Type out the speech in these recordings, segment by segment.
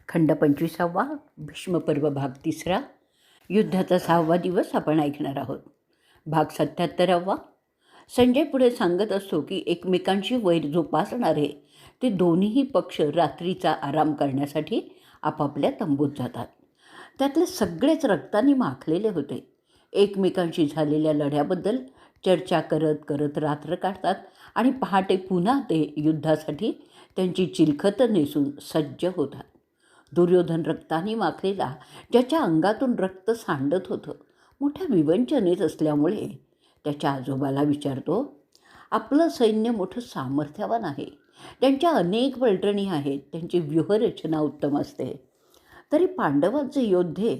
खंड 25वा भीष्मपर्व भाग 3 युद्धाचा 6वा दिवस आपण ऐकणार आहोत. भाग 77वा. संजय पुढे सांगत असतो की एकमेकांशी वैर जोपासणारे ते दोन्हीही पक्ष रात्रीचा आराम करण्यासाठी आपापल्या तंबूत जातात. त्यातले सगळेच रक्ताने माखलेले होते. एकमेकांशी झालेल्या लढ्याबद्दल चर्चा करत करत रात्र काढतात आणि पहाटे पुन्हा ते युद्धासाठी त्यांची चिलखतं नेसून सज्ज होतात. दुर्योधन रक्ताने माखलेला, ज्याच्या अंगातून रक्त सांडत होतं, मोठ्या विवंचनेत असल्यामुळे त्याच्या आजोबाला विचारतो, आपलं सैन्य मोठं सामर्थ्यवान आहे, त्यांच्या अनेक पलटणी आहेत, त्यांची व्यूहरचना उत्तम असते, तरी पांडवांचे योद्धे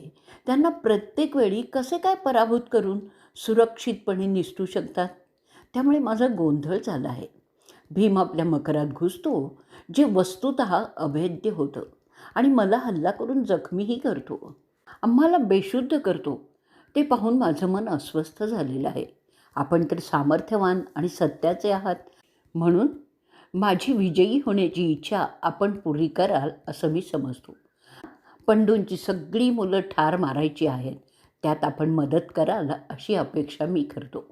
त्यांना प्रत्येक वेळी कसे काय पराभूत करून सुरक्षितपणे निसटू शकतात. त्यामुळे माझा गोंधळ झाला आहे. भीम आपल्या मकरात घुसतो, जे वस्तुतः अभेद्य होतं, आणि मला हल्ला करून जखमीही करतो, आम्हाला बेशुद्ध करतो. ते पाहून माझं मन अस्वस्थ झालेलं आहे. आपण तर सामर्थ्यवान आणि सत्याचे आहात, म्हणून माझी विजयी होण्याची इच्छा आपण पुरी कराल असं मी समजतो. पंडूंची सगळी मुलं ठार मारायची आहेत, त्यात आपण मदत कराल अशी अपेक्षा मी करतो.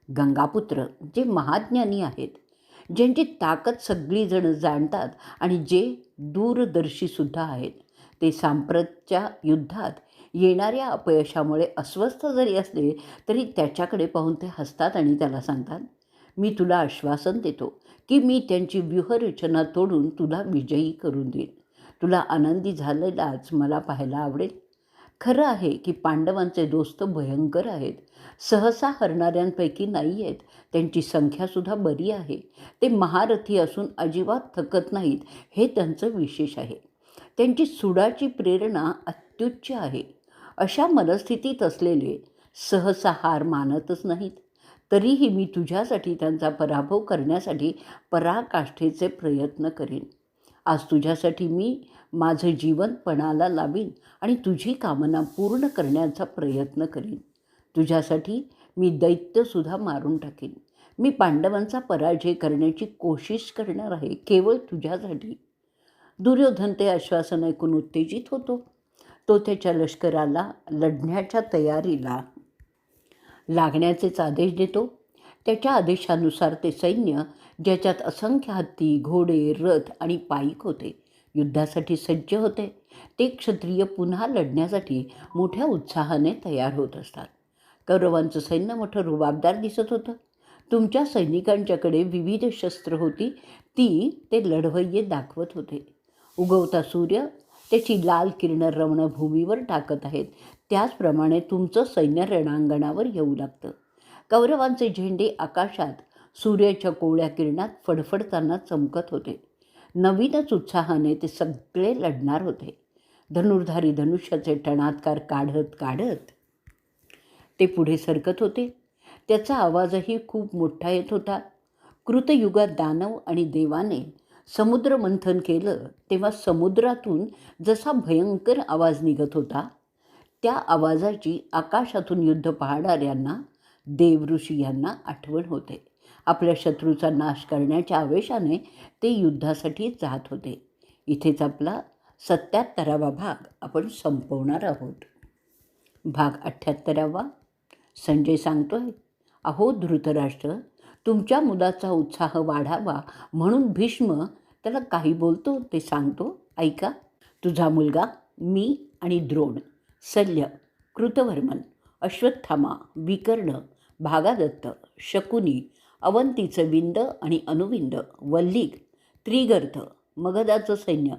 गंगापुत्र जे महाज्ञानी आहेत, ज्यांची ताकद सगळीजणं जाणतात आणि जे दूरदर्शीसुद्धा आहेत, ते सांप्रतच्या युद्धात येणाऱ्या अपयशामुळे अस्वस्थ जरी असले तरी त्याच्याकडे पाहून ते हसतात आणि त्याला सांगतात, मी तुला आश्वासन देतो की मी त्यांची व्यूहरचना तोडून तुला विजयी करून देईन. तुला आनंदी झालेलाच मला पाहायला आवडेल. खरं आहे की पांडवांचे दोस्त भयंकर आहेत, सहसा हरणाऱ्यांपैकी नाही आहेत, त्यांची संख्यासुद्धा बरी आहे, ते महारथी असून अजिबात थकत नाहीत, हे त्यांचं विशेष आहे. त्यांची सुडाची प्रेरणा अत्युच्च आहे. अशा मनस्थितीत असलेले सहसा हार मानतच नाहीत. तरीही मी तुझ्यासाठी त्यांचा पराभव करण्यासाठी पराकाष्ठेचे प्रयत्न करीन. आज तुझ्यासाठी मी माझं जीवन पणाला लावीन आणि तुझी कामना पूर्ण करण्याचा प्रयत्न करीन. तुझ्यासाठी मी दैत्यसुद्धा मारून टाकीन. मी पांडवांचा पराजय करण्याची कोशिश करणार आहे, केवळ तुझ्यासाठी. दुर्योधन ते आश्वासन ऐकून उत्तेजित होतो. तो त्याच्या लष्कराला लढण्याच्या तयारीला लागण्याचेच आदेश देतो. त्याच्या आदेशानुसार ते सैन्य, ज्याच्यात असंख्य हत्ती, घोडे, रथ आणि पाईक होते, युद्धासाठी सज्ज होते. ते क्षत्रिय पुन्हा लढण्यासाठी मोठ्या उत्साहाने तयार होत असतात. कौरवांचं सैन्य मोठं रुबाबदार दिसत होतं. तुमच्या सैनिकांच्याकडे विविध शस्त्र होती, ती ते लढवय्ये दाखवत होते. उगवता सूर्य त्याची लाल किरणं रणभूमीवर टाकत आहेत, त्याचप्रमाणे तुमचं सैन्य रणांगणावर येऊ लागतं. कौरवांचे झेंडे आकाशात सूर्याच्या कोवळ्या किरणात फडफडताना चमकत होते. नवीनच उत्साहाने ते सगळे लढणार होते. धनुर्धारी धनुष्याचे टणात्कार काढत काढत ते पुढे सरकत होते. त्याचा आवाजही खूप मोठा येत होता. कृतयुगात दानव आणि देवाने समुद्र मंथन केलं तेव्हा समुद्रातून जसा भयंकर आवाज निघत होता, त्या आवाजाची आकाशातून युद्ध पाहणाऱ्यांना, देवऋषी यांना आठवण होते. आपल्या शत्रूचा नाश करण्याच्या आवेशाने ते युद्धासाठी जात होते. इथेच आपला 77वा भाग आपण संपवणार आहोत. भाग 78वा. संजय सांगतोय, अहो धृतराष्ट्र, तुमच्या मुलाचा उत्साह वाढावा म्हणून भीष्म त्याला काही बोलतो ते सांगतो, ऐका. तुझा मुलगा, मी आणि द्रोण, शल्य, कृतवर्मन, अश्वत्थामा, विकर्ण, भागादत्त, शकुनी, अवंतीचं विंद आणि अनुविंद, वल्लीक, त्रिगर्थ, मगधाचं सैन्य,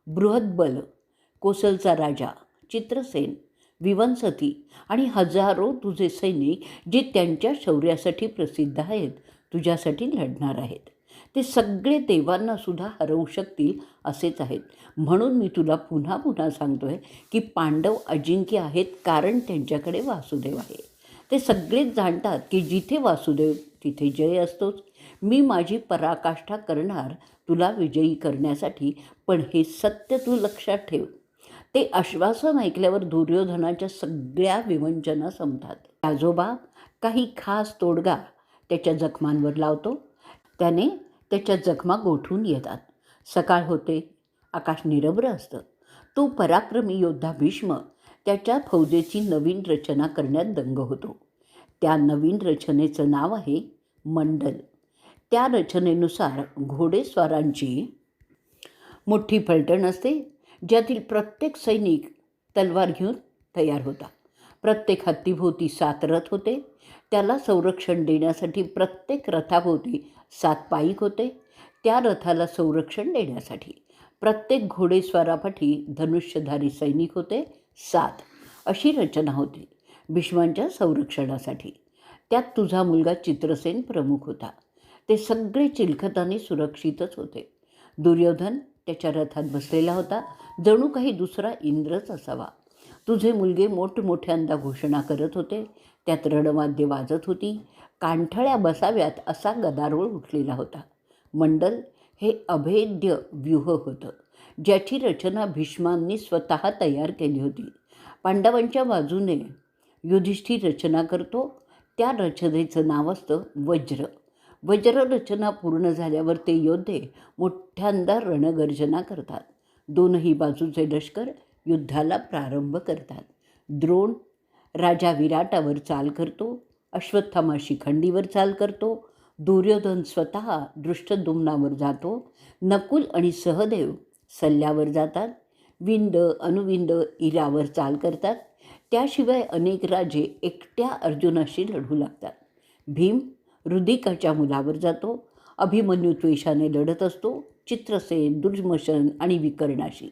बृहद्बल, कोसलचा राजा, चित्रसेन, विवंसती आणि हजारो तुझे सैनिक, जे त्यांच्या शौर्यासाठी प्रसिद्ध आहेत, तुझ्यासाठी लढणार आहेत. ते सगळे देवांनासुद्धा हरवू शकतील असेच आहेत. म्हणून मी तुला पुन्हा पुन्हा सांगतोय की पांडव अजिंक्य आहेत, कारण त्यांच्याकडे वासुदेव आहे. ते सगळेच जाणतात की जिथे वासुदेव तिथे जय असतोच. मी माझी पराकाष्ठा करणार तुला विजयी करण्यासाठी, पण हे सत्य तू लक्षात ठेव. ते आश्वासन ऐकल्यावर दुर्योधनाच्या सगळ्या विवंचना संपतात. आजोबा काही खास तोडगा त्याच्या जखमांवर लावतो. त्याने त्याच्या जखमा गोठून येतात. सकाळ होते, आकाश निरभ्र असतं. तो पराक्रमी योद्धा भीष्म त्याच्या फौजेची नवीन रचना करण्यात दंग होतो. त्या नवीन रचनेचं नाव आहे मंडल. त्या रचनेनुसार घोडेस्वारांची मोठी फलटण असते, ज्यातील प्रत्येक सैनिक तलवार घेऊन तयार होता. प्रत्येक हत्तीभोवती 7 रथ होते. त्याला संरक्षण देण्यासाठी प्रत्येक रथाभोवती 7 पाईक होते. त्या रथाला संरक्षण देण्यासाठी प्रत्येक घोडेस्वारापाठी धनुष्यधारी सैनिक होते 7. अशी रचना होती भीष्मांच्या संरक्षणासाठी. त्यात तुझा मुलगा चित्रसेन प्रमुख होता. ते सगळे चिलखताने सुरक्षितच होते. दुर्योधन त्याच्या रथात बसलेला होता, जणू काही दुसरा इंद्रच असावा. तुझे मुलगे मोठमोठ्यांदा घोषणा करत होते. त्यात रणवाद्य वाजत होती. कांठळ्या बसाव्यात असा गदारोळ उठलेला होता. मंडल हे अभेद्य व्यूह होतं, ज्याची रचना भीष्मांनी स्वतः तयार केली होती. पांडवांच्या बाजूने युधिष्ठिर रचना करतो. त्या रचनेचं नाव असतं वज्र. वज्र रचना पूर्ण झाल्यावर ते योद्धे मोठ्यांदा रणगर्जना करतात. दोनही बाजूचे लष्कर युद्धाला प्रारंभ करतात. द्रोण राजा विराटावर चाल करतो. अश्वत्थामा शिखंडीवर चाल करतो. दुर्योधन स्वतः दृष्टद्युम्नावर जातो. नकुल आणि सहदेव सल्ल्यावर जातात. विंद अनुविंद इरावर चाल करतात. त्याशिवाय अनेक राजे एकट्या अर्जुनाशी लढू लागतात. भीम रुदिकाच्या मुलावर जातो. अभिमन्यू त्वेषाने लढत असतो चित्रसेन, दुर्मशन आणि विकर्णाशी.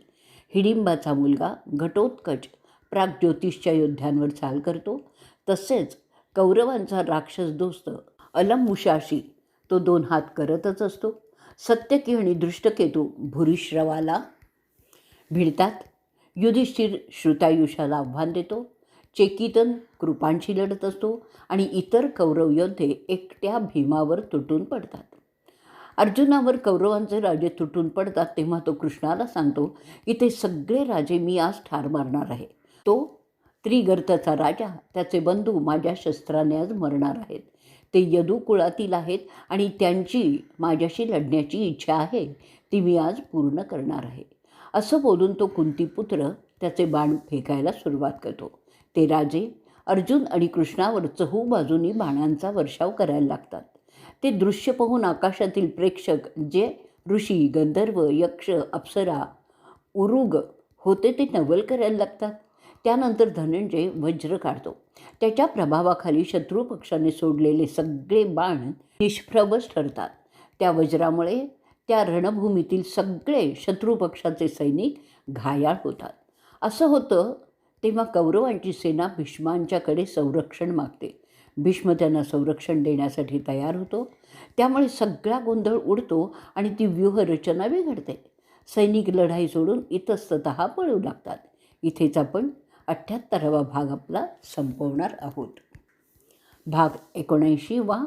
हिडिंबाचा मुलगा घटोत्कच प्राग्ज्योतिषच्या योद्ध्यांवर चाल करतो. तसेच कौरवांचा राक्षस दोस्त अलमुशाशी तो 2 हात करतच असतो. सत्यकी आणि दृष्टकेतू भूरिश्रवाला भिडतात. युधिष्ठिर श्रुतायुषाला आव्हान देतो. चेकितन कृपांशी लढत असतो आणि इतर कौरव योद्धे एकट्या भीमावर तुटून पडतात. अर्जुनावर कौरवांचे राजे तुटून पडतात तेव्हा तो कृष्णाला सांगतो की ते सगळे राजे मी आज ठार मारणार आहे. तो त्रिगर्तचा राजा, त्याचे बंधू माझ्या शस्त्राने आज मरणार आहेत. ते यदुकुळातील आहेत आणि त्यांची माझ्याशी लढण्याची इच्छा आहे ती मी आज पूर्ण करणार आहे. असं बोलून तो कुंतीपुत्र त्याचे बाण फेकायला सुरुवात करतो. ते राजे अर्जुन आणि कृष्णावर चहूबाजूंनी बाणांचा वर्षाव करायला लागतात. ते दृश्य पाहून आकाशातील प्रेक्षक, जे ऋषी, गंधर्व, यक्ष, अप्सरा, उरुग होते, ते नवल करायला लागतात. त्यानंतर धनंजय वज्र काढतो. त्याच्या प्रभावाखाली शत्रुपक्षाने सोडलेले सगळे बाण निष्प्रभच ठरतात. त्या वज्रामुळे त्या रणभूमीतील सगळे शत्रुपक्षाचे सैनिक घायाळ होतात. असं होतं तेव्हा कौरवांची सेना भीष्मांच्याकडे संरक्षण मागते. भीष्म त्यांना संरक्षण देण्यासाठी तयार होतो. त्यामुळे सगळा गोंधळ उडतो आणि ती व्यूहरचना बिघडते. सैनिक लढाई सोडून इतस्ततः पळू लागतात. इथेच आपण 78वा भाग आपला संपवणार आहोत. भाग 79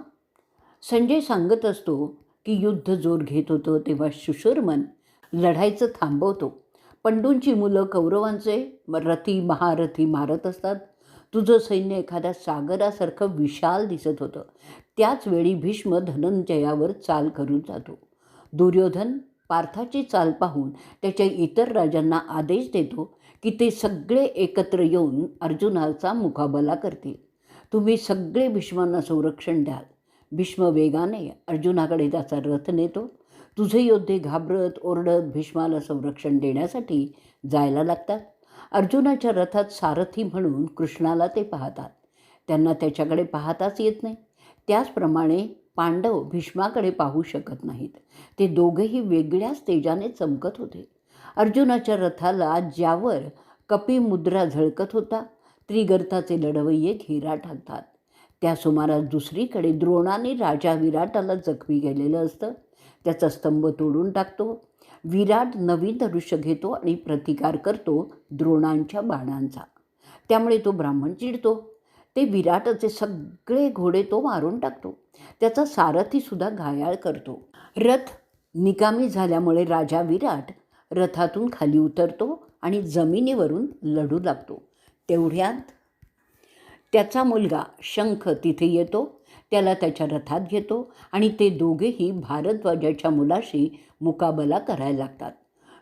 संजय सांगत असतो की युद्ध जोर घेत होतं तेव्हा सुशर्मन लढाईचं थांबवतो. पंडूंची मुलं कौरवांचे रथी महारथी मारत असतात. तुझं सैन्य एखाद्या सागरासारखं विशाल दिसत होतं. त्याच वेळी भीष्म धनंजयावर चाल करून जातो. दुर्योधन पार्थाची चाल पाहून त्याच्या इतर राजांना आदेश देतो की ते सगळे एकत्र येऊन अर्जुनाचा मुकाबला करतील. तुम्ही सगळे भीष्मांना संरक्षण द्याल. भीष्म वेगाने अर्जुनाकडे त्याचा रथ नेतो. तुझे योद्धे घाबरत ओरडत भीष्माला संरक्षण देण्यासाठी जायला लागतात. अर्जुनाच्या रथात सारथी म्हणून कृष्णाला ते पाहतात. त्यांना त्याच्याकडे पाहताच येत नाही. त्याचप्रमाणे पांडव भीष्माकडे पाहू शकत नाहीत. ते दोघेही वेगळ्याच तेजाने चमकत होते. अर्जुनाच्या रथाला ज्यावर कपिमुद्रा झळकत होता, त्रिगर्ताचे लढवय्ये घेरा टाकतात. त्या सुमारास दुसरीकडे द्रोणाने राजा विराटाला जखमी केलेलं असतं. त्याचा स्तंभ तोडून टाकतो. विराट नवीन धनुष्य घेतो आणि प्रतिकार करतो द्रोणांच्या बाणांचा. त्यामुळे तो ब्राह्मण चिडतो. ते विराटाचे सगळे घोडे तो मारून टाकतो. त्याचा सारथीसुद्धा घायाळ करतो. रथ निकामी झाल्यामुळे राजा विराट रथातून खाली उतरतो आणि जमिनीवरून लढू लागतो. तेवढ्यात त्याचा मुलगा शंख तिथे येतो. त्याला त्याच्या रथात घेतो आणि ते दोघेही भारद्वाजाच्या मुलाशी मुकाबला करायला लागतात.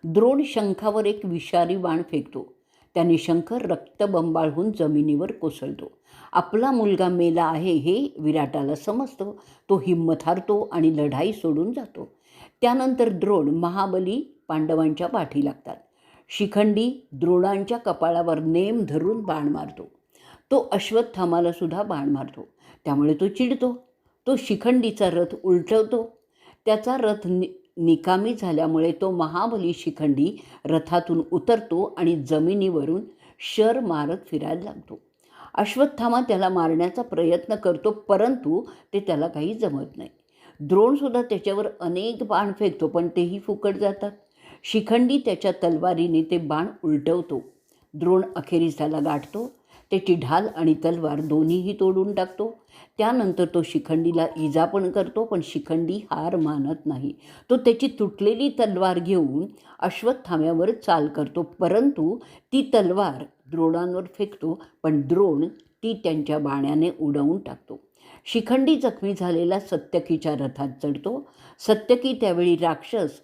द्रोण शंखावर एक विषारी बाण फेकतो. त्याने शंख रक्तबंबाळ होऊन जमिनीवर कोसळतो. आपला मुलगा मेला आहे हे विराटाला समजतं. तो हिंमत हारतो आणि लढाई सोडून जातो. त्यानंतर द्रोण महाबली पांडवांच्या पाठी लागतात. शिखंडी द्रोणांच्या कपाळावर नेम धरून बाण मारतो. तो अश्वत्थामाला सुद्धा बाण मारतो. त्यामुळे तो चिडतो. तो शिखंडीचा रथ उलटवतो. त्याचा रथ निकामी झाल्यामुळे तो महाबली शिखंडी रथातून उतरतो आणि जमिनीवरून शर मारत फिरायला लागतो. अश्वत्थामा त्याला मारण्याचा प्रयत्न करतो, परंतु ते त्याला काही जमत नाही. द्रोणसुद्धा त्याच्यावर अनेक बाण फेकतो, पण तेही फुकट जातात. शिखंडी त्याच्या तलवारीने ते बाण उलटवतो. द्रोण अखेरीस त्याला गाठतो. त्याची ढाल आणि तलवार दोन्हीही तोडून टाकतो. त्यानंतर तो शिखंडीला इजा पण करतो, पण शिखंडी हार मानत नाही. तो त्याची तुटलेली तलवार घेऊन अश्वत्थाम्यावर चाल करतो, परंतु ती तलवार द्रोणांवर फेकतो, पण द्रोण ती त्यांच्या बाण्याने उडवून टाकतो. शिखंडी जखमी झालेला सत्यकीच्या रथात चढतो. सत्यकी त्यावेळी राक्षस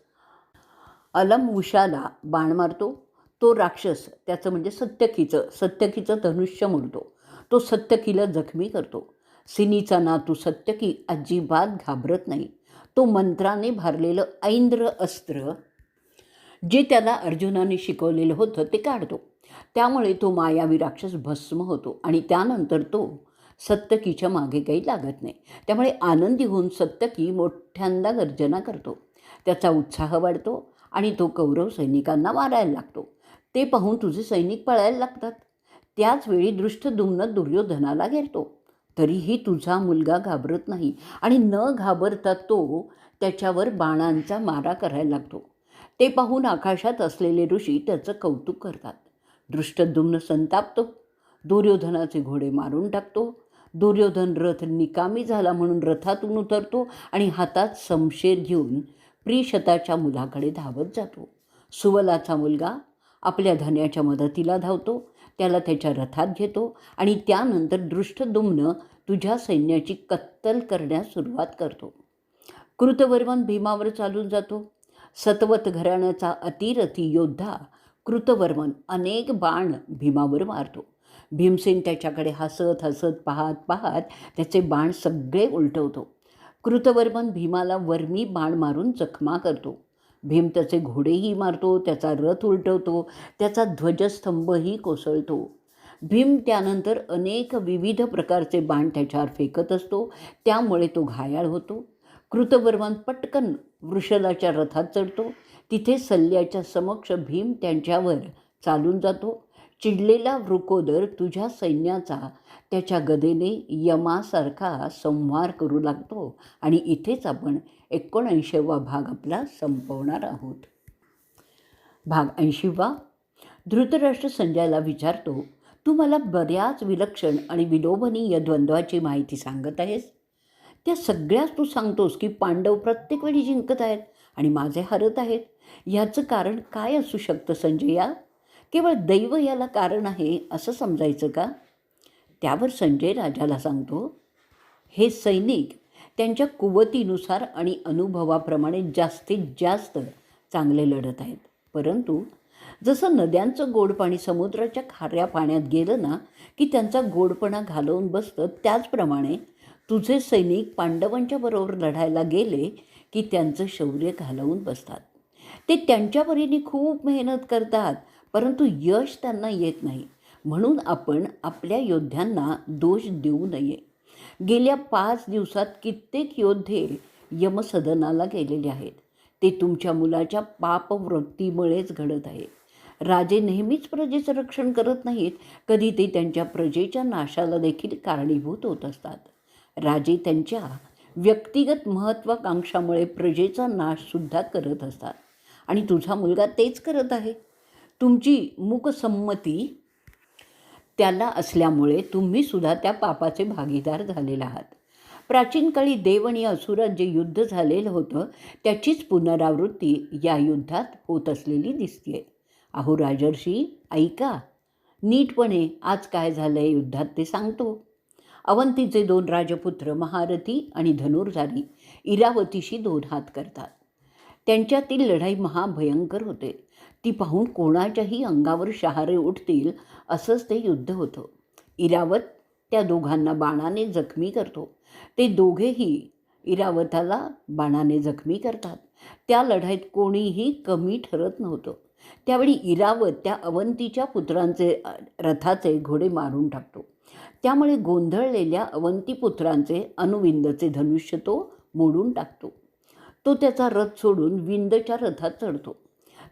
अलमवृषाला बाण मारतो. तो राक्षस त्याचं म्हणजे सत्यकीचं धनुष्य मोडतो. तो सत्यकीला जखमी करतो. सिनीचा नातू सत्यकी अजिबात घाबरत नाही. तो मंत्राने भारलेलं ऐंद्र अस्त्र जे त्याला अर्जुनाने शिकवलेलं होतं ते काढतो. त्यामुळे तो मायावी राक्षस भस्म होतो आणि त्यानंतर तो सत्यकीच्या मागे काही लागत नाही. त्यामुळे आनंदी होऊन सत्यकी मोठ्यांदा गर्जना करतो. त्याचा उत्साह वाढतो आणि तो कौरव सैनिकांना मारायला लागतो. ते पाहून तुझे सैनिक पळायला लागतात. त्याचवेळी दृष्टद्युम्न दुर्योधनाला घेरतो. तरीही तुझा मुलगा घाबरत नाही आणि न घाबरता तो त्याच्यावर बाणांचा मारा करायला लागतो. ते पाहून आकाशात असलेले ऋषी त्याचं कौतुक करतात. दृष्टद्युम्न संतापतो. दुर्योधनाचे घोडे मारून टाकतो. दुर्योधन रथ निकामी झाला म्हणून रथातून उतरतो आणि हातात शमशेर घेऊन प्रिशताच्या मुलाकडे धावत जातो. सुवलाचा मुलगा आपल्या धन्याच्या मदतीला धावतो. त्याला त्याच्या रथात घेतो आणि त्यानंतर दृष्टद्युम्न तुझ्या सैन्याची कत्तल करण्यास सुरुवात करतो. कृतवर्मन भीमावर चालून जातो. सतवत घराण्याचा अतिरथी योद्धा कृतवर्मन अनेक बाण भीमावर मारतो. भीमसेन त्याच्याकडे हसत हसत पाहत त्याचे बाण सगळे उलटवतो. कृतवर्मन भीमाला वर्मी बाण मारून जखमा करतो. भीम त्याचे घोडेही मारतो, त्याचा रथ उलटवतो, त्याचा ध्वजस्तंभही कोसळतो. भीम त्यानंतर अनेक विविध प्रकारचे बाण त्याच्यावर फेकत असतो. त्यामुळे तो घायाळ होतो. कृतवर्मन पटकन वृषलाच्या रथात चढतो. तिथे सल्ल्याच्या समक्ष भीम त्यांच्यावर चालून जातो. चिडलेला वृकोदर तुझ्या सैन्याचा त्याच्या गदेने यमासारखा संहार करू लागतो. आणि इथेच आपण 79वा भाग आपला संपवणार आहोत. भाग 80वा. धृतराष्ट्र संजयाला विचारतो, तू मला बऱ्याच विलक्षण आणि विलोभनीय द्वंद्वाची माहिती सांगत आहेस. त्या सगळ्याच तू सांगतोस की पांडव प्रत्येक वेळी जिंकत आहेत आणि माझे हरत आहेत. ह्याचं कारण काय असू शकतं संजया? केवळ दैव याला कारण आहे असं समजायचं का? त्यावर संजय राजाला सांगतो, हे सैनिक त्यांच्या कुवतीनुसार आणि अनुभवाप्रमाणे जास्तीत जास्त चांगले लढत आहेत. परंतु जसं नद्यांचं गोड पाणी समुद्राच्या खाऱ्या पाण्यात गेलं ना की त्यांचा गोडपणा घालवून बसतं, त्याचप्रमाणे तुझे सैनिक पांडवांच्या बरोबर लढायला गेले की त्यांचं शौर्य घालवून बसतात. ते त्यांच्या परीने खूप मेहनत करतात, परंतु यश त्यांना येत नाही. म्हणून आपण आपल्या योद्ध्यांना दोष देऊ नये. गेल्या 5 दिवसात कित्येक योद्धे यमसदनाला गेलेले आहेत. ते तुमच्या मुलाच्या पापवृत्तीमुळेच घडत आहे. राजे नेहमीच प्रजेचं रक्षण करत नाहीत, कधी ते त्यांच्या प्रजेच्या नाशाला देखील कारणीभूत होत असतात. राजे त्यांच्या व्यक्तिगत महत्त्वाकांक्षामुळे प्रजेचा नाशसुद्धा करत असतात आणि तुझा मुलगा तेच करत आहे. तुमची मूकसंमती त्याला असल्यामुळे तुम्हीसुद्धा त्या पापाचे भागीदार झालेले आहात. प्राचीन काळी देव आणि असुरात जे युद्ध झालेलं होतं त्याचीच पुनरावृत्ती या युद्धात होत असलेली दिसते. अहो राजर्षी, ऐका नीटपणे, आज काय झालं आहे युद्धात ते सांगतो. अवंतीचे 2 राजपुत्र महारथी आणि धनुर्धारी इरावतीशी 2 हात करतात. त्यांच्यातील लढाई महाभयंकर होते. ती पाहून कोणाच्याही अंगावर शहारे उठतील असंच ते युद्ध होतं. इरावत त्या दोघांना बाणाने जखमी करतो. ते दोघेही इरावताला बाणाने जखमी करतात. त्या लढाईत कोणीही कमी ठरत नव्हतं. त्यावेळी इरावत त्या अवंतीच्या पुत्रांचे रथाचे घोडे मारून टाकतो. त्यामुळे गोंधळलेल्या अवंतीपुत्रांचे अनुविंदचे धनुष्य तो मोडून टाकतो. तो त्याचा रथ सोडून विंदच्या रथात चढतो.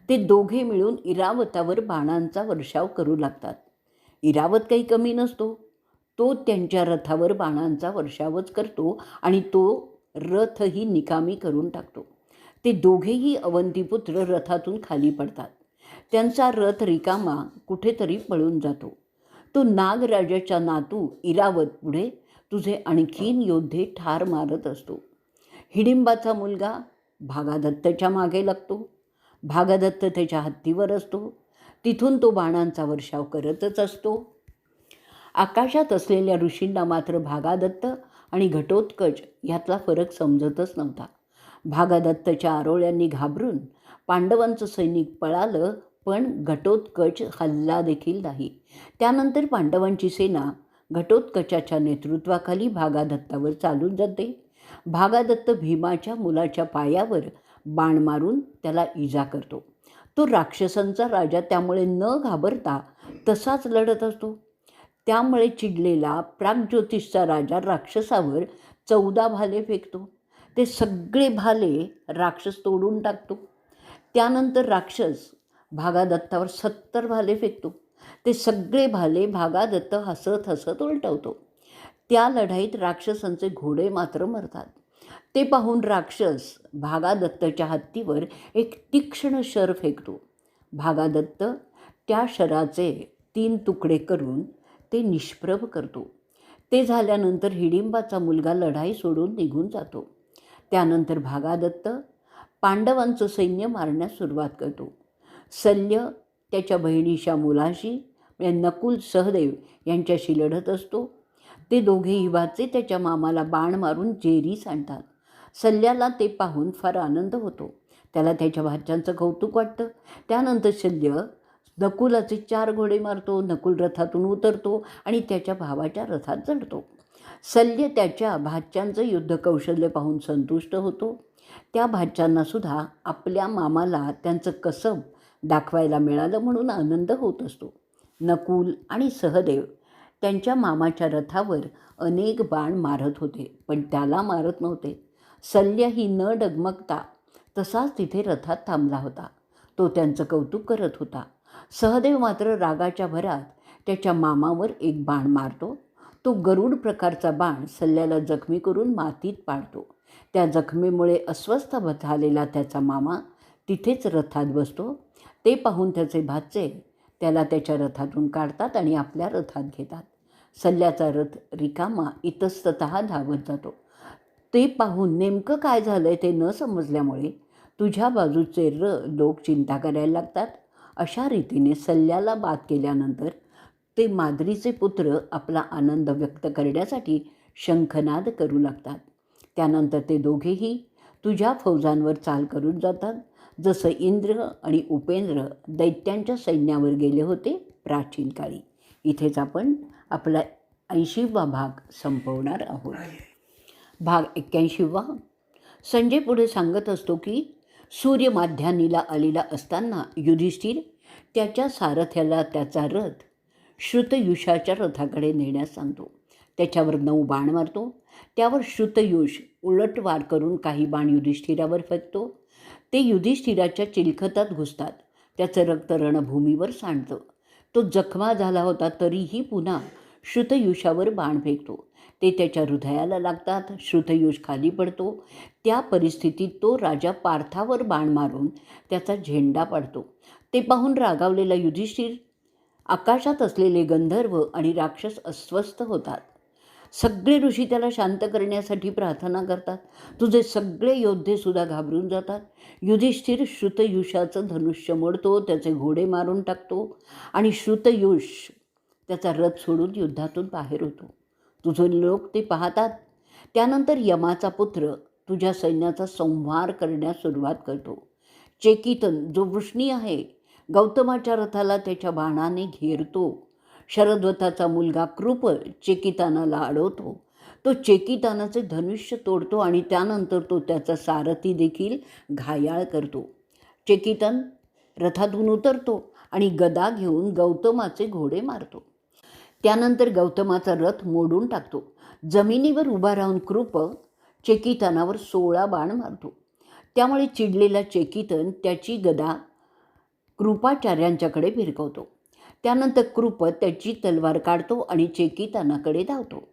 ते दोघे मिळून इरावतावर बाणांचा वर्षाव करू लागतात. इरावत काही कमी नसतो. तो त्यांच्या रथावर बाणांचा वर्षावच करतो आणि तो रथही निकामी करून टाकतो. ते दोघेही अवंतीपुत्र रथातून खाली पडतात. त्यांचा रथ रिकामा कुठेतरी पळून जातो. तो नागराजाचा नातू इरावत पुढे तुझे आणखीन योद्धे ठार मारत असतो. हिडिंबाचा मुलगा भागादत्तच्या मागे लागतो. भागादत्त त्याच्या हत्तीवर असतो. तिथून तो बाणांचा वर्षाव करतच असतो. आकाशात असलेल्या ऋषींना मात्र भागादत्त आणि घटोत्कच यातला फरक समजतच नव्हता. भागादत्तच्या आरोळ्यांनी घाबरून पांडवांचं सैनिक पळालं, पण घटोत्कच हल्ला देखील नाही. त्यानंतर पांडवांची सेना घटोत्कचाच्या नेतृत्वाखाली भागादत्तावर चालून जाते. भागादत्त भीमाच्या मुलाच्या पायावर बाण मारून त्याला इजा करतो. तो राक्षसांचा राजा त्यामुळे न घाबरता तसाच लढत असतो. त्यामुळे चिडलेला प्राग्ज्योतिषचा राजा राक्षसावर 14 भाले फेकतो. ते सगळे भाले राक्षस तोडून टाकतो. त्यानंतर राक्षस भागादत्तावर 70 भाले फेकतो. ते सगळे भाले भागादत्त हसत हसत उलटवतो. त्या लढाईत राक्षसांचे घोडे मात्र मरतात. ते पाहून राक्षस भागादत्तच्या हत्तीवर एक तीक्ष्ण शर फेकतो. भागादत्त त्या शराचे 3 तुकडे करून ते निष्प्रभ करतो. ते झाल्यानंतर हिडिंबाचा मुलगा लढाई सोडून निघून जातो. त्यानंतर भागादत्त पांडवांचं सैन्य मारण्यास सुरुवात करतो. शल्य त्याच्या बहिणीच्या मुलाशी म्हणजे नकुल सहदेव यांच्याशी लढत असतो. ते दोघेही भाचे त्याच्या मामाला बाण मारून जेरीस आणतात. शल्याला ते पाहून फार आनंद होतो. त्याला त्याच्या भाच्यांचं कौतुक वाटतं. त्यानंतर शल्य नकुलाचे 4 घोडे मारतो. नकुल रथातून उतरतो आणि त्याच्या भावाच्या रथात चढतो. शल्य त्याच्या भाच्यांचं युद्ध कौशल्य पाहून संतुष्ट होतो. त्या भाच्यांनासुद्धा आपल्या मामाला त्यांचं कसब दाखवायला मिळालं म्हणून आनंद होत असतो. नकुल आणि सहदेव त्यांच्या मामाच्या रथावर अनेक बाण मारत होते, पण त्याला मारत नव्हते. शल्यही न डगमगता तसाच तिथे रथात थांबला होता. तो त्यांचं कौतुक करत होता. सहदेव मात्र रागाच्या भरात त्याच्या मामावर एक बाण मारतो. तो गरुड प्रकारचा बाण शल्याला जखमी करून मातीत पाडतो. त्या जखमीमुळे अस्वस्थ झालेला त्याचा मामा तिथेच रथात बसतो. ते पाहून त्याचे भाचे त्याला त्याच्या रथातून काढतात आणि आपल्या रथात घेतात. शल्याचा रथ रिकामा इतस्ततः धावत जातो. ते पाहून नेमकं काय झालं आहे ते न समजल्यामुळे तुझ्या बाजूचे लोक चिंता करायला लागतात. अशा रीतीने शल्याला बाद केल्यानंतर ते माद्रीचे पुत्र आपला आनंद व्यक्त करण्यासाठी शंखनाद करू लागतात. त्यानंतर ते दोघेही तुझ्या फौजांवर चाल करून जातात, जसं इंद्र आणि उपेंद्र दैत्यांच्या सैन्यावर गेले होते प्राचीन काळी. इथेच आपण आपला 80वा भाग संपवणार आहोत. भाग 81. संजय पुढे सांगत असतो की सूर्य माध्यान्नीला आलेला असताना युधिष्ठिर त्याच्या सारथ्याला त्याचा रथ श्रुतयुषाच्या रथाकडे नेण्यास सांगतो. त्याच्यावर 9 बाण मारतो. त्यावर श्रुतयुष उलटवार करून काही बाण युधिष्ठिरावर फेकतो. ते युधिष्ठिराच्या चिलखतात घुसतात. त्याचं रक्त रणभूमीवर सांडतं. तो जखमा झाला होता तरीही पुन्हा श्रुतयुषावर बाण फेकतो. ते त्याच्या हृदयाला लागतात. श्रुतयुष खाली पडतो. त्या परिस्थितीत तो राजा पार्थावर बाण मारून त्याचा झेंडा पाडतो. ते पाहून रागावलेला युधिष्ठिर आकाशात असलेले गंधर्व आणि राक्षस अस्वस्थ होतात. सगळे ऋषी त्याला शांत करण्यासाठी प्रार्थना करतात. तुझे सगळे योद्धेसुद्धा घाबरून जातात. युधिष्ठिर श्रुतयुषाचं धनुष्य मोडतो, त्याचे घोडे मारून टाकतो आणि श्रुतयुष त्याचा रथ सोडून युद्धातून बाहेर होतो. तुझे लोक ते पाहतात. त्यानंतर यमाचा पुत्र तुझ्या सैन्याचा संहार करण्यास सुरुवात करतो. चेकितन जो वृष्णी आहे गौतमाच्या रथाला त्याच्या बाणाने घेरतो. शरद्वताचा मुलगा कृप चेकितानाला अडवतो. तो चेकितानाचे धनुष्य तोडतो आणि त्यानंतर तो त्याचा सारथी देखील घायाळ करतो. चेकितान रथातून उतरतो आणि गदा घेऊन गौतमाचे घोडे मारतो. त्यानंतर गौतमाचा रथ मोडून टाकतो. जमिनीवर उभा राहून कृप चेकितानावर 16 बाण मारतो. त्यामुळे चिडलेला चेकितन त्याची गदा कृपाचार्यांच्याकडे भिरकवतो. त्यानंतर कृप त्याची तलवार काढतो आणि चेकितानाकडे धावतो.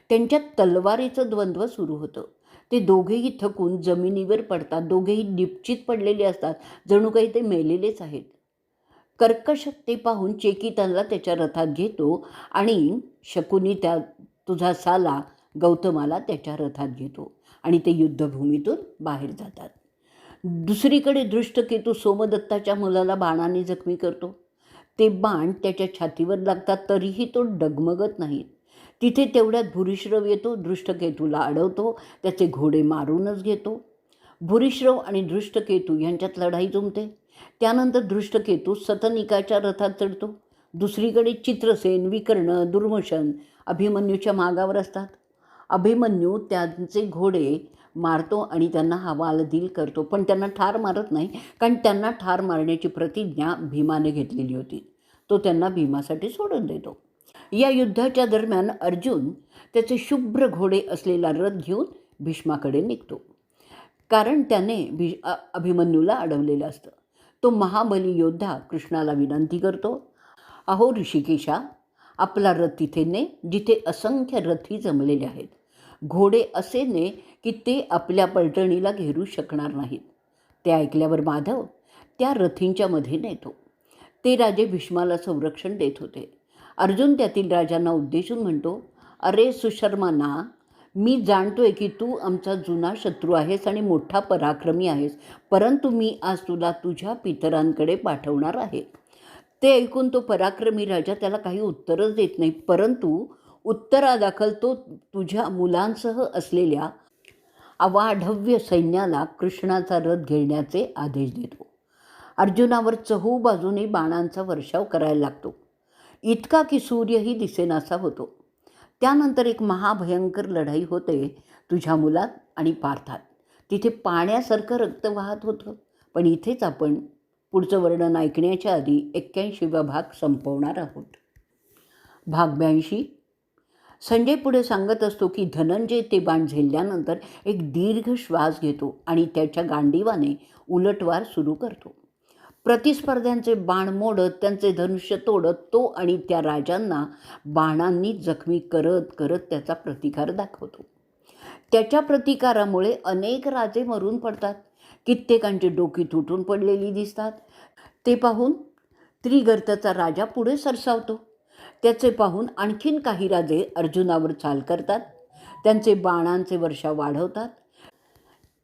त्यांच्यात तलवारीचं द्वंद्व सुरू होतं. ते दोघेही थकून जमिनीवर पडतात. दोघेही निपचित पडलेले असतात, जणू काही ते मेलेलेच आहेत. कर्कश ते पाहून चेकितानला त्याच्या रथात घेतो आणि शकुनी तुझा साला गौतमाला त्याच्या रथात घेतो आणि ते युद्धभूमीतून बाहेर जातात. दुसरीकडे दृष्टकेतू सोमदत्ताच्या मुलाला बाणाने जखमी करतो. ते बाण त्याच्या छातीवर लागतात, तरीही तो डगमगत नाही. तिथे तेवढ्यात भूरिश्रव येतो. दृष्टकेतूला अडवतो, त्याचे घोडे मारूनच घेतो. भूरिश्रव आणि दृष्टकेतू यांच्यात लढाई जमते. त्यानंतर दृष्टकेतू सतनिकाच्या रथात चढतो. दुसरीकडे चित्रसेन, विकर्ण, दुर्मशन अभिमन्यूच्या मागावर असतात. अभिमन्यू त्यांचे घोडे मारतो आणि त्यांना हवालदिल करतो, पण त्यांना ठार मारत नाही, कारण त्यांना ठार मारण्याची प्रतिज्ञा भीमाने घेतलेली होती. तो त्यांना भीमासाठी सोडून देतो. या युद्धाच्या दरम्यान अर्जुन त्याचे शुभ्र घोडे असलेला रथ घेऊन भीष्माकडे निघतो, कारण त्याने अभिमन्यूला अडवलेलं असतं. तो महाबली योद्धा कृष्णाला विनंती करतो, अहो ऋषिकेशा, आपला रथ तिथे ने जिथे असंख्य रथी जमलेले आहेत. घोडे असे ने की ते आपल्या पलटणीला घेरू शकणार नाहीत. ते ऐकल्यावर माधव त्या रथींच्या मध्ये नेतो. ते राजे भीष्माला संरक्षण देत होते. अर्जुन त्यातील राजांना उद्देशून म्हणतो, अरे सुशर्मांना, मी जाणतोय की तू आमचा जुना शत्रू आहेस आणि मोठा पराक्रमी आहेस, परंतु मी आज तुला तुझ्या पितरांकडे पाठवणार आहे. ते ऐकून तो पराक्रमी राजा त्याला काही उत्तरच देत नाही, परंतु उत्तरादाखल तो तुझ्या मुलांसह असलेल्या अवाढव्य सैन्याला कृष्णाचा रथ घेण्याचे आदेश देतो. अर्जुनावर चहूबाजूने बाणांचा वर्षाव करायला लागतो, इतका की सूर्यही दिसेनासा होतो. त्यानंतर एक महाभयंकर लढाई होते तुझ्या मुलात आणि पार्थात. तिथे पाण्यासारखं रक्त वाहत होतं. पण इथेच आपण पुढचं वर्णन ऐकण्याच्या आधी 81वा भाग संपवणार आहोत. भाग 82. संजय पुढे सांगत असतो की धनंजय ते बाण झेलल्यानंतर एक दीर्घ श्वास घेतो आणि त्याच्या गांडीवाने उलटवार सुरू करतो. प्रतिस्पर्ध्यांचे बाण मोडत, त्यांचे धनुष्य तोडत तो आणि त्या राजांना बाणांनी जखमी करत करत त्याचा प्रतिकार दाखवतो. त्याच्या प्रतिकारामुळे अनेक राजे मरून पडतात. कित्येकांची डोकी तुटून पडलेली दिसतात. ते पाहून त्रिगर्तचा राजा पुढे सरसावतो. त्याचे पाहून आणखीन काही राजे अर्जुनावर चाल करतात. त्यांचे बाणांचे वर्षाव वाढवतात.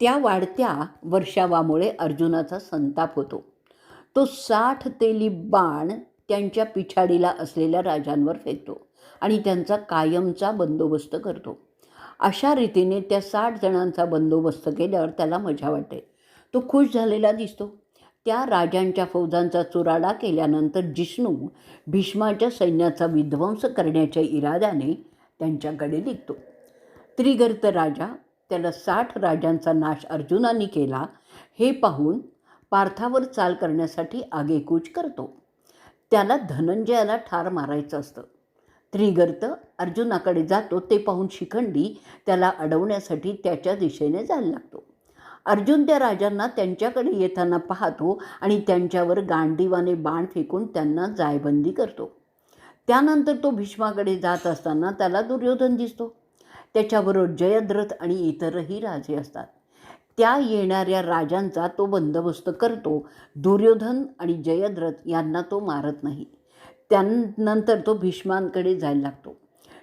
त्या वाढत्या वर्षावामुळे अर्जुनाचा संताप होतो. तो 60 तेली बाण त्यांच्या पिछाडीला असलेल्या राजांवर फेकतो आणि त्यांचा कायमचा बंदोबस्त करतो. अशा रीतीने त्या 60 जणांचा बंदोबस्त केल्यावर त्याला मजा वाटते. तो खुश झालेला दिसतो. त्या राजांच्या फौजांचा चुराडा केल्यानंतर जिष्णू भीष्माच्या सैन्याचा विध्वंस करण्याच्या इराद्याने त्यांच्याकडे निघतो. त्रिगर्त राजा त्याला 60 राजांचा नाश अर्जुनाने केला हे पाहून पार्थावर चाल करण्यासाठी आगेकूच करतो. त्याला धनंजयाला ठार मारायचं असतं. त्रिगर्त अर्जुनाकडे जातो. ते पाहून शिखंडी त्याला अडवण्यासाठी त्याच्या दिशेने जायला लागतो. अर्जुन त्या राजांना त्यांच्याकडे येताना पाहतो आणि त्यांच्यावर गांडीवाने बाण फेकून त्यांना जायबंदी करतो. त्यानंतर तो भीष्माकडे जात असताना त्याला दुर्योधन दिसतो. त्याच्याबरोबर जयद्रथ आणि इतरही राजे असतात. त्या येणाऱ्या राजांचा तो बंदोबस्त करतो. दुर्योधन आणि जयद्रथ यांना तो मारत नाही. त्यानंतर तो भीष्मांकडे जायला लागतो.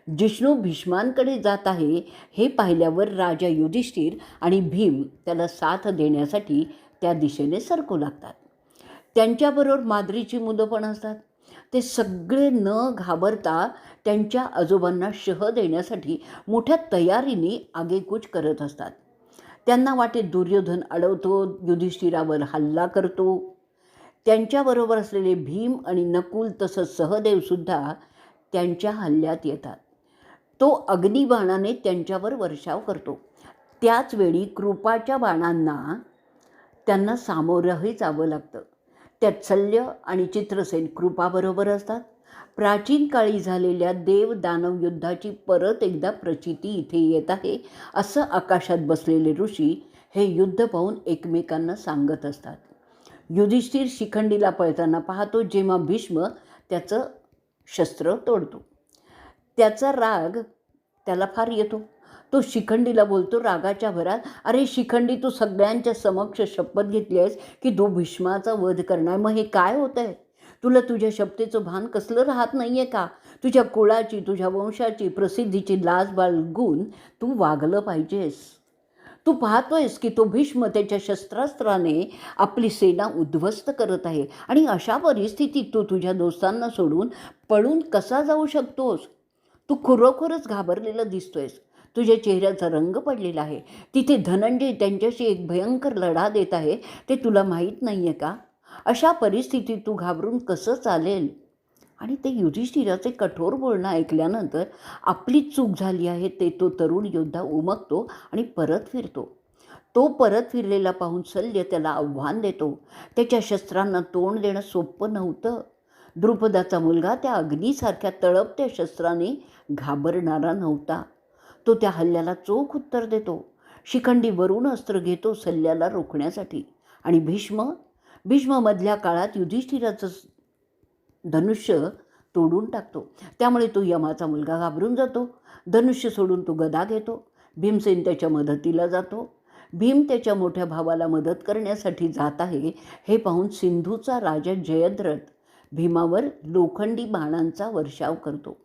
जिष्णू भीष्मांकडे जात आहे हे पाहिल्यावर राजा युधिष्ठिर आणि भीम त्याला साथ देण्यासाठी त्या दिशेने सरकू लागतात. त्यांच्याबरोबर माद्रीची मुलं पण असतात. ते सगळे न घाबरता त्यांच्या आजोबांना शह देण्यासाठी मोठ्या तयारीने आगेकूच करत असतात. त्यांना वाटेत दुर्योधन अडवतो, युधिष्ठिरावर हल्ला करतो. त्यांच्याबरोबर असलेले भीम आणि नकुल तसंच सहदेवसुद्धा त्यांच्या हल्ल्यात येतात. तो अग्निबाणाने त्यांच्यावर वर्षाव करतो. त्याच वेळी कृपाच्या बाणांना त्यांना सामोरंही जावं लागतं. त्यात शल्य आणि चित्रसेन कृपाबरोबर असतात. प्राचीन काळी झालेल्या देव दानव युद्धाची परत एकदा प्रचिती इथे येत आहे असं आकाशात बसलेले ऋषी हे युद्ध पाहून एकमेकांना सांगत असतात. युधिष्ठिर शिखंडीला पळताना पाहतो, जेव्हा भीष्म त्याचं शस्त्र तोडतो. त्याचा राग त्याला फार येतो. तो शिखंडीला बोलतो रागाच्या भरात, अरे शिखंडी, तू सगळ्यांच्या समक्ष शपथ घेतली आहेस की तू भीष्माचा वध करणार. मग हे काय होत आहे? तुला तुझ्या शपथेचं भान कसलं राहत नाही आहे का? तुझ्या कुळाची, तुझ्या वंशाची, प्रसिद्धीची लाज बाळगून तू वागलं पाहिजेस. तू पाहतोयस की तो भीष्म त्याच्या शस्त्रास्त्राने आपली सेना उद्ध्वस्त करत आहे आणि अशा परिस्थितीत तू तुझ्या दोस्तांना सोडून पळून कसा जाऊ शकतोस? तू खरोखरच घाबरलेला दिसतोयस. तुझ्या चेहऱ्याचा रंग पडलेला आहे. तिथे धनंजय त्यांच्याशी एक भयंकर लढा देत आहे, ते तुला माहीत नाही आहे का? अशा परिस्थितीत तू घाबरून कसं चालेल? आणि ते युधिष्ठिराचे कठोर बोलणं ऐकल्यानंतर आपली चूक झाली आहे ते तो तरुण योद्धा उमगतो आणि परत फिरतो. तो परत फिरलेला पाहून शल्य त्याला आव्हान देतो. त्याच्या शस्त्रांना तोंड देणं सोपं नव्हतं. द्रुपदाचा मुलगा त्या अग्नीसारख्या तळपत्या शस्त्राने घाबरणारा नव्हता. तो त्या हल्ल्याला चोख उत्तर देतो. शिखंडी वरून अस्त्र घेतो शल्याला रोखण्यासाठी आणि भीष्म मधल्या काळात युधिष्ठिराचं धनुष्य तोडून टाकतो. त्यामुळे तो यमाचा मुलगा घाबरून जातो. धनुष्य सोडून तो गदा घेतो. भीमसेन त्याच्या मदतीला जातो. भीम त्याच्या मोठ्या भावाला मदत करण्यासाठी जात आहे हे पाहून सिंधूचा राजा जयद्रथ भीमावर लोखंडी बाणांचा वर्षाव करतो.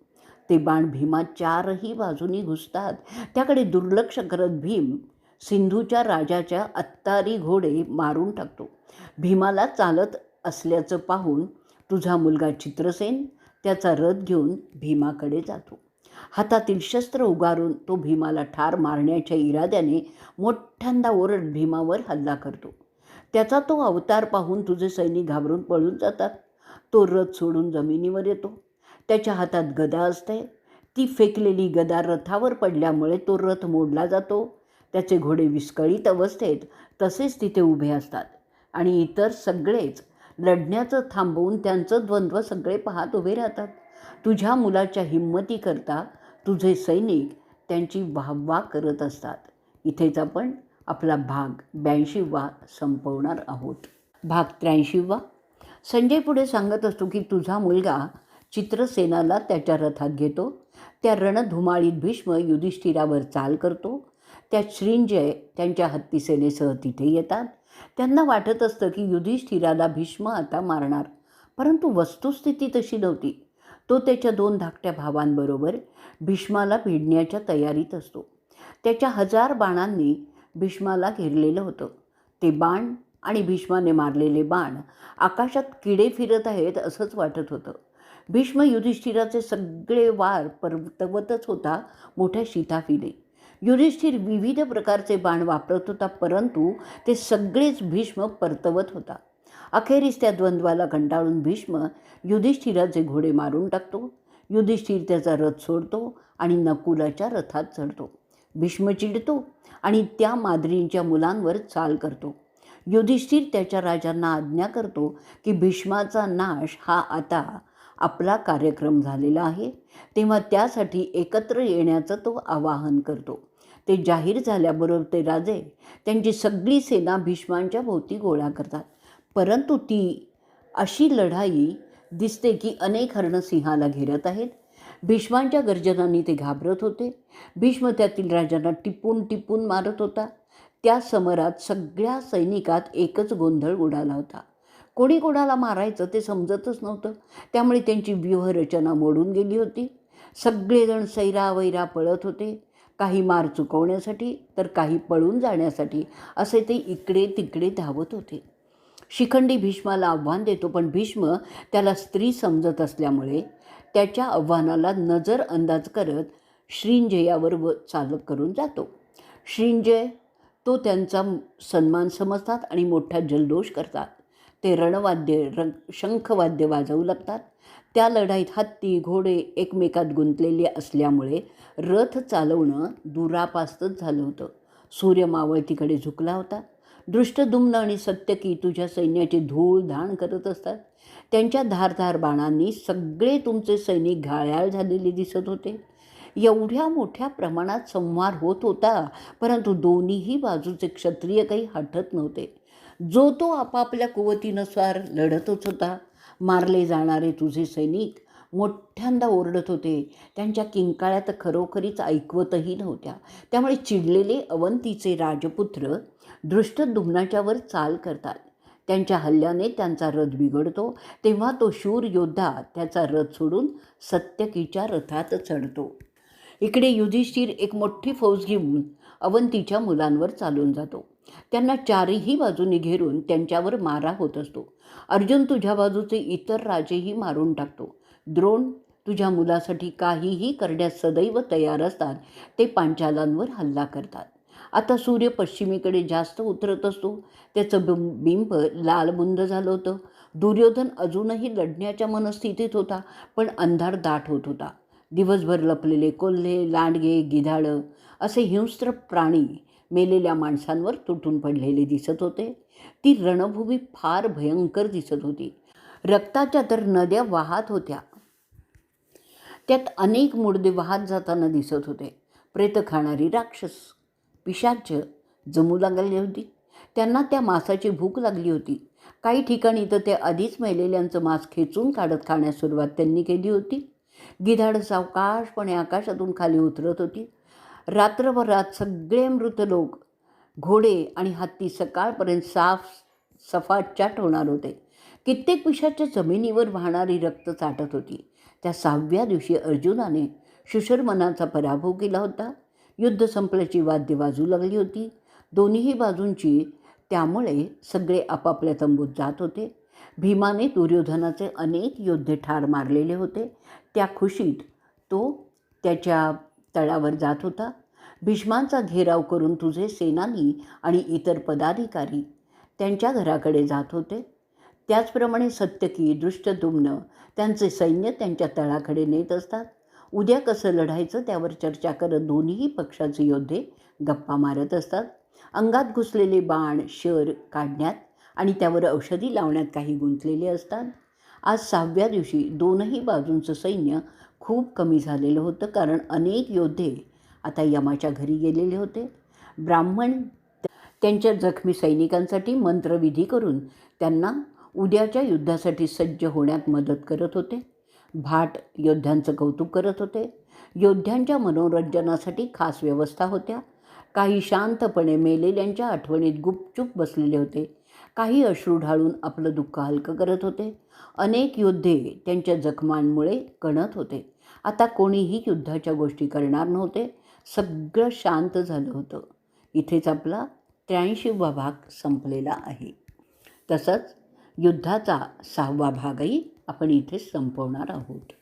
ते बाण भीमा चारही बाजूनी घुसतात. त्याकडे दुर्लक्ष करत भीम सिंधूच्या राजाच्या अत्तारी घोडे मारून टाकतो. भीमाला चालत असल्याचं पाहून तुझा मुलगा चित्रसेन त्याचा रथ घेऊन भीमाकडे जातो. हातातील शस्त्र उगारून तो भीमाला ठार मारण्याच्या इराद्याने मोठ्यांदा ओरडत भीमावर हल्ला करतो. त्याचा तो अवतार पाहून तुझे सैनिक घाबरून पळून जातात. तो रथ सोडून जमिनीवर येतो. त्याच्या हातात गदा असते. ती फेकलेली गदा रथावर पडल्यामुळे तो रथ मोडला जातो. त्याचे घोडे विस्कळीत अवस्थेत तसेच तिथे उभे असतात आणि इतर सगळेच लढण्याचं थांबवून त्यांचं द्वंद्व सगळे पाहत उभे राहतात. तुझ्या मुलाच्या हिंमतीकरता तुझे सैनिक त्यांची वाहवा करत असतात. इथेच आपण आपला भाग 82वा संपवणार आहोत. भाग 83वा. संजय पुढे सांगत असतो की तुझा मुलगा चित्रसेनाला त्याच्या रथात घेतो. त्या रणधुमाळीत भीष्म युधिष्ठिरावर चाल करतो. त्यात श्रींजय त्यांच्या हत्तीसेनेसह तिथे येतात. त्यांना वाटत असतं की युधिष्ठिराला भीष्म आता मारणार, परंतु वस्तुस्थिती तशी नव्हती. तो त्याच्या 2 धाकट्या भावांबरोबर भीष्माला भिडण्याच्या तयारीत असतो. त्याच्या 1000 बाणांनी भीष्माला घेरलेलं होतं. ते बाण आणि भीष्माने मारलेले बाण आकाशात किडे फिरत आहेत असंच वाटत होतं. भीष्म युधिष्ठिराचे सगळे वार परतवतच होता मोठ्या शिताफीने. युधिष्ठिर विविध प्रकारचे बाण वापरत होता, परंतु ते सगळेच भीष्म परतवत होता. अखेरीस त्या द्वंद्वाला कंटाळून भीष्म युधिष्ठिराचे घोडे मारून टाकतो. युधिष्ठिर त्याचा रथ सोडतो आणि नकुलाच्या रथात चढतो. भीष्म चिडतो आणि त्या माद्रींच्या मुलांवर चाल करतो. युधिष्ठिर त्याच्या राजांना आज्ञा करतो की भीष्माचा नाश हा आता आपला कार्यक्रम झालेला आहे, तेव्हा त्यासाठी एकत्र येण्याचं तो आवाहन करतो. ते जाहीर झाल्याबरोबर ते राजे त्यांची सगळी सेना भीष्मांच्या भोवती गोळा करतात. परंतु ती अशी लढाई दिसते की अनेक हरणं सिंहाला घेरत आहेत. भीष्मांच्या गर्जनांनी ते घाबरत होते. भीष्म त्यातील राजांना टिपून टिपून मारत होता. त्या समरात सगळ्या सैनिकात एकच गोंधळ उडाला होता. कोणी कोणाला मारायचं ते समजतच नव्हतं. त्यामुळे त्यांची व्यूहरचना मोडून गेली होती. सगळेजण सैरावैरा पळत होते. काही मार चुकवण्यासाठी तर काही पळून जाण्यासाठी असे ते इकडे तिकडे धावत होते. शिखंडी भीष्माला आव्हान देतो, पण भीष्म त्याला स्त्री समजत असल्यामुळे त्याच्या आव्हानाला नजर अंदाज करत श्रींजयावर चाल करून जातो. श्रींजय तो त्यांचा सन्मान समजतात आणि मोठा जल्लोष करतात. ते रणवाद्य शंखवाद्य वाजवू लागतात. त्या लढाईत हत्ती घोडे एकमेकात गुंतलेले असल्यामुळे रथ चालवणं दुरापास्तच झालं होतं. सूर्य मावळतीकडे झुकला होता. दृष्टद्युम्न आणि सत्यकी तुझ्या सैन्याची धूळधाण करत असतात. त्यांच्या धारधार बाणांनी सगळे तुमचे सैनिक घायाळ झालेले दिसत होते. एवढ्या मोठ्या प्रमाणात संहार होत होता, परंतु दोन्हीही बाजूचे क्षत्रिय काही हटत नव्हते. जो तो आपापल्या कुवतीनुसार लढतच होता. मारले जाणारे तुझे सैनिक मोठ्यांदा ओरडत होते. त्यांच्या किंकाळ्या तर खरोखरीच ऐकवतही नव्हत्या. त्यामुळे चिडलेले अवंतीचे राजपुत्र दृष्टद्युम्नाच्यावर चाल करतात. त्यांच्या हल्ल्याने त्यांचा रथ बिघडतो. तेव्हा तो शूर योद्धा त्याचा रथ सोडून सत्यकीच्या रथात चढतो. इकडे युधिष्ठिर एक मोठी फौज घेऊन अवंतीच्या मुलांवर चालून जातो. त्यांना चारही बाजूनी घेरून त्यांच्यावर मारा होत असतो. अर्जुन तुझ्या बाजूचे इतर राजेही मारून टाकतो. द्रोण तुझ्या मुलासाठी काहीही करण्यास सदैव तयार असतात. ते पांचालांवर हल्ला करतात. आता सूर्य पश्चिमेकडे जास्त उतरत असतो. त्याचं बिंब लालबुंद झालं होतं. दुर्योधन अजूनही लढण्याच्या मनस्थितीत होता, पण अंधार दाट होत होता. दिवसभर लपलेले कोल्हे, लांडगे, गिधाडं असे हिंस्त्र प्राणी मेलेल्या माणसांवर तुटून पडलेले दिसत होते. ती रणभूमी फार भयंकर दिसत होती. रक्ताच्या तर नद्या वाहत होत्या. त्यात अनेक मुडदे वाहत जाताना दिसत होते. प्रेत खाणारी राक्षस, पिशाच जमू लागली होती. त्यांना त्या मांसाची भूक लागली होती. काही ठिकाणी तर ते आधीच मेलेल्यांचं मांस खेचून काढत खाण्यास सुरुवात त्यांनी केली होती. गिधाडं सावकाशपणे आकाशातून खाली उतरत होती. रात्रभरात सगळे मृत लोक, घोडे आणि हत्ती सकाळपर्यंत सफाचाट होणार होते. कित्येक पिशाच्या जमिनीवर वाहणारी रक्त चाटत होती. त्या 6व्या दिवशी अर्जुनाने शुशर्मनाचा पराभव केला होता. युद्ध संपल्याची वाद्य वाजू लागली होती दोन्हीही बाजूंची. त्यामुळे सगळे आपापल्या तंबूत जात होते. भीमाने दुर्योधनाचे अनेक योद्धे ठार मारलेले होते. त्या खुशीत तो त्याच्या तळावर जात होता. भीष्मांचा घेराव करून तुझे सेनानी आणि इतर पदाधिकारी त्यांच्या घराकडे जात होते. त्याचप्रमाणे सत्यकी, दृष्टद्युम्न त्यांचे सैन्य त्यांच्या तळाकडे नेत असतात. उद्या कसं लढायचं त्यावर चर्चा करत दोन्हीही पक्षाचे योद्धे गप्पा मारत असतात. अंगात घुसलेले बाण शर काढण्यात आणि त्यावर औषधी लावण्यात काही गुंतलेले असतात. आज 6व्या दिवशी दोनही बाजूंचं सैन्य खूप कमी झालेलं होतं, कारण अनेक योद्धे आता यमाच्या घरी गेलेले होते. ब्राह्मण त्यांच्या जखमी सैनिकांसाठी मंत्रविधी करून त्यांना उद्याच्या युद्धासाठी सज्ज होण्यात मदत करत होते. भाट योद्ध्यांचं कौतुक करत होते. योद्ध्यांच्या मनोरंजनासाठी खास व्यवस्था होत्या. काही शांतपणे मेलेल्यांच्या आठवणीत गुपचूप बसलेले होते. काही अश्रू ढाळून आपलं दुःख हलकं करत होते. अनेक योद्धे त्यांच्या जखमांमुळे कणत होते. आता कोणीही युद्धाच्या गोष्टी करणार नव्हते. सगळं शांत झालं होतं. इथेच आपला 83वा भाग संपलेला आहे. तसंच युद्धाचा 6वा भागही आपण इथेच संपवणार आहोत.